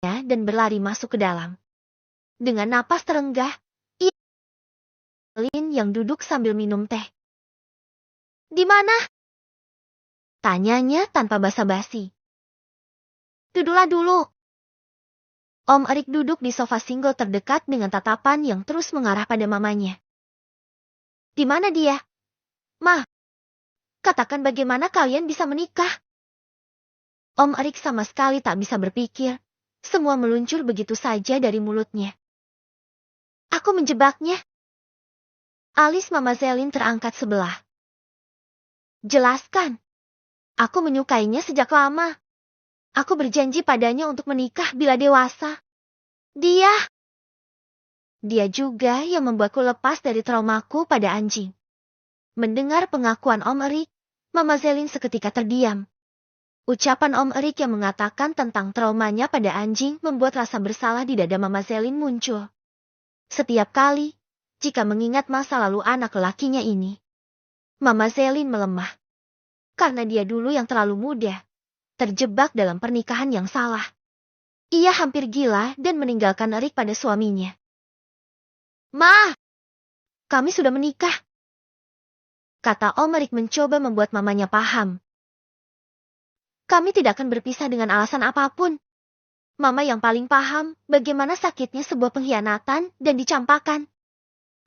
dan berlari masuk ke dalam. Dengan napas terenggah, ia Lin yang duduk sambil minum teh. "Di mana?" tanyanya tanpa basa-basi. "Duduklah dulu." Om Erik duduk di sofa single terdekat dengan tatapan yang terus mengarah pada mamanya. "Di mana dia? Ma, katakan bagaimana kalian bisa menikah?" Om Erik sama sekali tak bisa berpikir. Semua meluncur begitu saja dari mulutnya. "Aku menjebaknya." Alis Mama Zelin terangkat sebelah. "Jelaskan." "Aku menyukainya sejak lama. Aku berjanji padanya untuk menikah bila dewasa. Dia juga yang membuatku lepas dari traumaku pada anjing." Mendengar pengakuan Om Erik, Mama Zelin seketika terdiam. Ucapan Om Erik yang mengatakan tentang traumanya pada anjing membuat rasa bersalah di dada Mama Zelin muncul. Setiap kali, jika mengingat masa lalu anak lelakinya ini, Mama Zelin melemah. Karena dia dulu yang terlalu muda, terjebak dalam pernikahan yang salah. Ia hampir gila dan meninggalkan Erik pada suaminya. "Ma, kami sudah menikah," kata Om Erik mencoba membuat mamanya paham. "Kami tidak akan berpisah dengan alasan apapun." Mama yang paling paham bagaimana sakitnya sebuah pengkhianatan dan dicampakkan.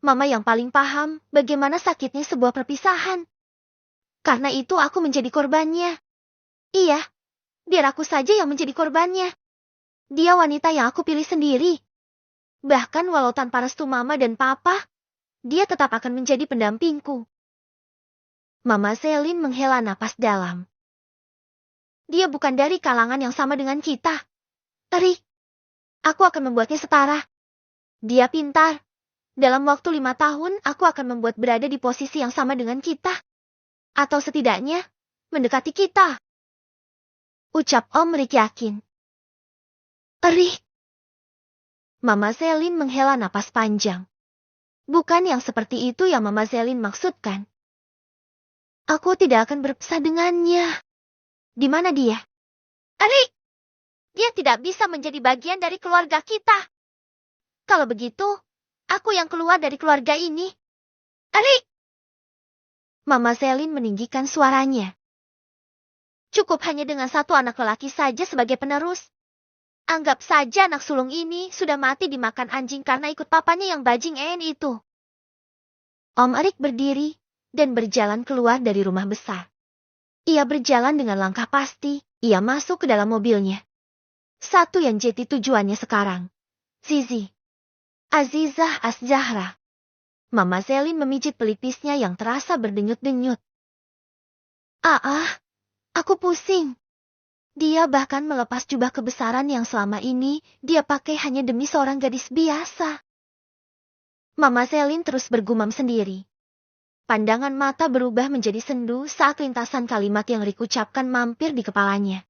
Mama yang paling paham bagaimana sakitnya sebuah perpisahan. Karena itu aku menjadi korbannya. Iya, biar aku saja yang menjadi korbannya. Dia wanita yang aku pilih sendiri. Bahkan walau tanpa restu Mama dan Papa, dia tetap akan menjadi pendampingku. Mama Zelin menghela napas dalam. Dia bukan dari kalangan yang sama dengan kita. Erik, aku akan membuatnya setara. Dia pintar. Dalam waktu 5 tahun, aku akan membuat berada di posisi yang sama dengan kita. Atau setidaknya, mendekati kita. Ucap Om Erik yakin. Erik. Mama Zelin menghela napas panjang. Bukan yang seperti itu yang Mama Zelin maksudkan. Aku tidak akan berpisah dengannya. Di mana dia? Erik! Dia tidak bisa menjadi bagian dari keluarga kita. Kalau begitu, aku yang keluar dari keluarga ini. Erik! Mama Zelin meninggikan suaranya. Cukup hanya dengan satu anak lelaki saja sebagai penerus. Anggap saja anak sulung ini sudah mati dimakan anjing karena ikut papanya yang bajing itu. Om Erik berdiri dan berjalan keluar dari rumah besar. Ia berjalan dengan langkah pasti, ia masuk ke dalam mobilnya. Satu yang jadi tujuannya sekarang. Zizi. Azizah Az-Zahra. Mama Zelin memijit pelipisnya yang terasa berdenyut-denyut. Aku pusing. Dia bahkan melepas jubah kebesaran yang selama ini dia pakai hanya demi seorang gadis biasa. Mama Zelin terus bergumam sendiri. Pandangan mata berubah menjadi sendu saat lintasan kalimat yang Erik ucapkan mampir di kepalanya.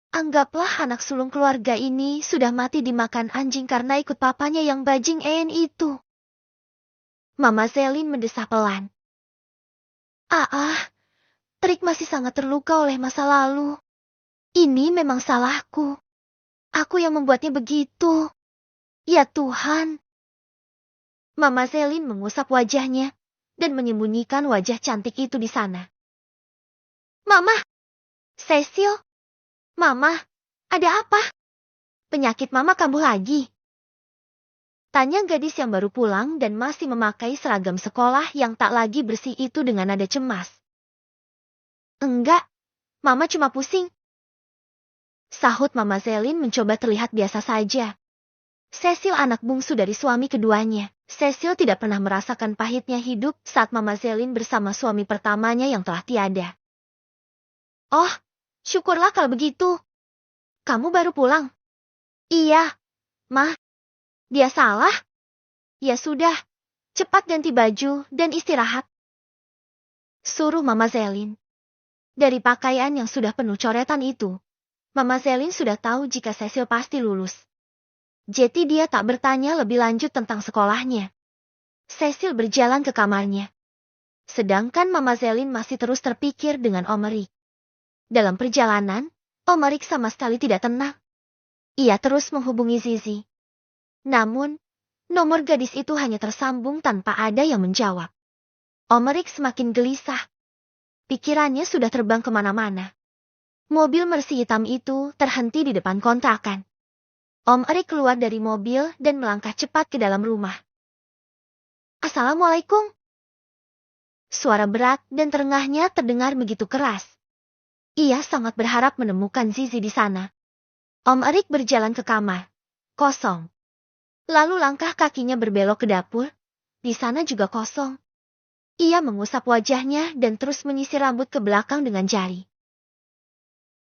Anggaplah anak sulung keluarga ini sudah mati dimakan anjing karena ikut papanya yang bajing itu. Mama Zelin mendesah pelan. Erik masih sangat terluka oleh masa lalu. Ini memang salahku. Aku yang membuatnya begitu. Ya Tuhan. Mama Zelin mengusap wajahnya dan menyembunyikan wajah cantik itu di sana. Mama! Cecil! Mama, ada apa? Penyakit Mama kambuh lagi? Tanya gadis yang baru pulang dan masih memakai seragam sekolah yang tak lagi bersih itu dengan nada cemas. Enggak, Mama cuma pusing. Sahut Mama Zelin mencoba terlihat biasa saja. Cecil anak bungsu dari suami keduanya. Cecil tidak pernah merasakan pahitnya hidup saat Mama Zelin bersama suami pertamanya yang telah tiada. Oh, syukurlah kalau begitu. Kamu baru pulang? Iya, Ma. Dia salah? Ya sudah, cepat ganti baju dan istirahat. Suruh Mama Zelin. Dari pakaian yang sudah penuh coretan itu, Mama Zelin sudah tahu jika Cecil pasti lulus. Jadi dia tak bertanya lebih lanjut tentang sekolahnya. Cecil berjalan ke kamarnya. Sedangkan Mama Zelin masih terus terpikir dengan Om Erik. Dalam perjalanan, Om Erik sama sekali tidak tenang. Ia terus menghubungi Zizi. Namun, nomor gadis itu hanya tersambung tanpa ada yang menjawab. Om Erik semakin gelisah. Pikirannya sudah terbang kemana-mana. Mobil Mercy hitam itu terhenti di depan kontrakan. Om Erik keluar dari mobil dan melangkah cepat ke dalam rumah. Assalamualaikum. Suara berat dan terengahnya terdengar begitu keras. Ia sangat berharap menemukan Zizi di sana. Om Erik berjalan ke kamar. Kosong. Lalu langkah kakinya berbelok ke dapur. Di sana juga kosong. Ia mengusap wajahnya dan terus menyisir rambut ke belakang dengan jari.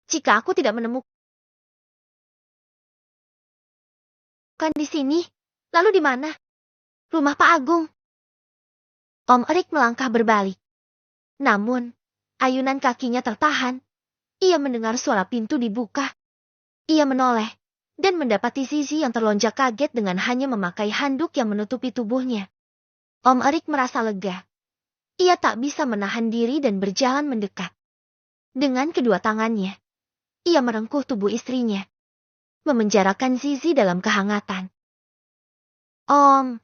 Jika aku tidak menemukan di sini, lalu di mana? Rumah Pak Agung. Om Erik melangkah berbalik. Namun, ayunan kakinya tertahan. Ia mendengar suara pintu dibuka. Ia menoleh dan mendapati Zizi yang terlonjak kaget dengan hanya memakai handuk yang menutupi tubuhnya. Om Erik merasa lega. Ia tak bisa menahan diri dan berjalan mendekat. Dengan kedua tangannya, ia merengkuh tubuh istrinya, memenjarakan Zizi dalam kehangatan. Om.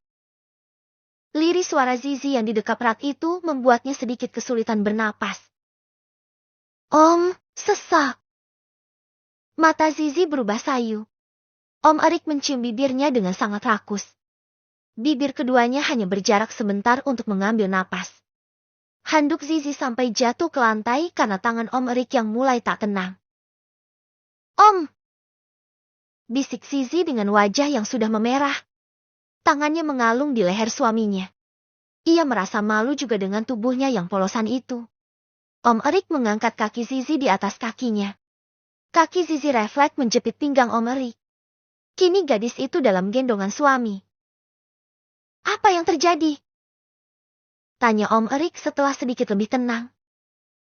Lirih suara Zizi yang didekap erat itu membuatnya sedikit kesulitan bernapas. Om, sesak. Mata Zizi berubah sayu. Om Erik mencium bibirnya dengan sangat rakus. Bibir keduanya hanya berjarak sebentar untuk mengambil napas. Handuk Zizi sampai jatuh ke lantai karena tangan Om Erik yang mulai tak tenang. Om! Bisik Zizi dengan wajah yang sudah memerah. Tangannya mengalung di leher suaminya. Ia merasa malu juga dengan tubuhnya yang polosan itu. Om Erik mengangkat kaki Zizi di atas kakinya. Kaki Zizi refleks menjepit pinggang Om Erik. Kini gadis itu dalam gendongan suami. Apa yang terjadi? Tanya Om Erik setelah sedikit lebih tenang.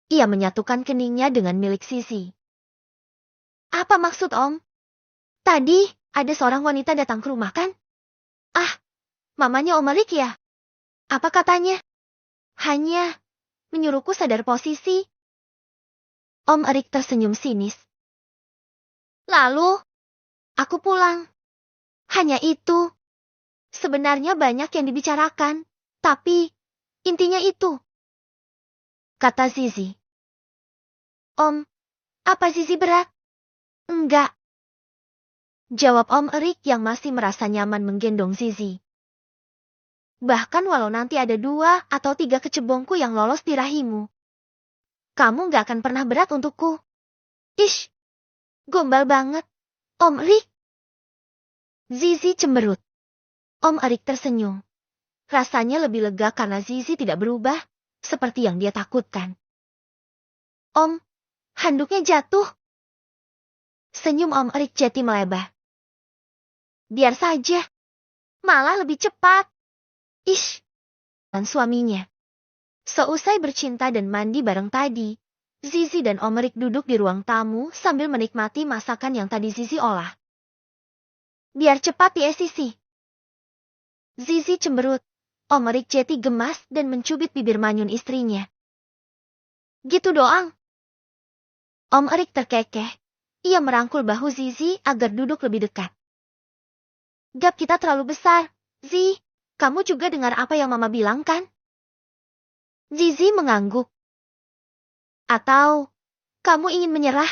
Ia menyatukan keningnya dengan milik Zizi. Apa maksud Om? Tadi ada seorang wanita datang ke rumah kan? Ah, mamanya Om Erik ya? Apa katanya? Hanya menyuruhku sadar posisi. Om Erik tersenyum sinis. Lalu, aku pulang. Hanya itu. Sebenarnya banyak yang dibicarakan, tapi intinya itu. Kata Zizi. Om, apa Zizi berat? Enggak. Jawab Om Erik yang masih merasa nyaman menggendong Zizi. Bahkan walau nanti ada 2 atau 3 kecebongku yang lolos di rahimu, kamu gak akan pernah berat untukku. Ish, gombal banget, Om Erik. Zizi cemberut. Om Erik tersenyum. Rasanya lebih lega karena Zizi tidak berubah, seperti yang dia takutkan. Om, handuknya jatuh. Senyum Om Erik jadi melebar. Biar saja. Malah lebih cepat. Ish. Dan suaminya. Seusai bercinta dan mandi bareng tadi, Zizi dan Om Erik duduk di ruang tamu sambil menikmati masakan yang tadi Zizi olah. Biar cepat ya Zizi. Zizi cemberut. Om Erik jadi gemas dan mencubit bibir manyun istrinya. Gitu doang. Om Erik terkekeh. Ia merangkul bahu Zizi agar duduk lebih dekat. Gap kita terlalu besar. Zi, kamu juga dengar apa yang Mama bilang kan? Zizi mengangguk. Atau, kamu ingin menyerah?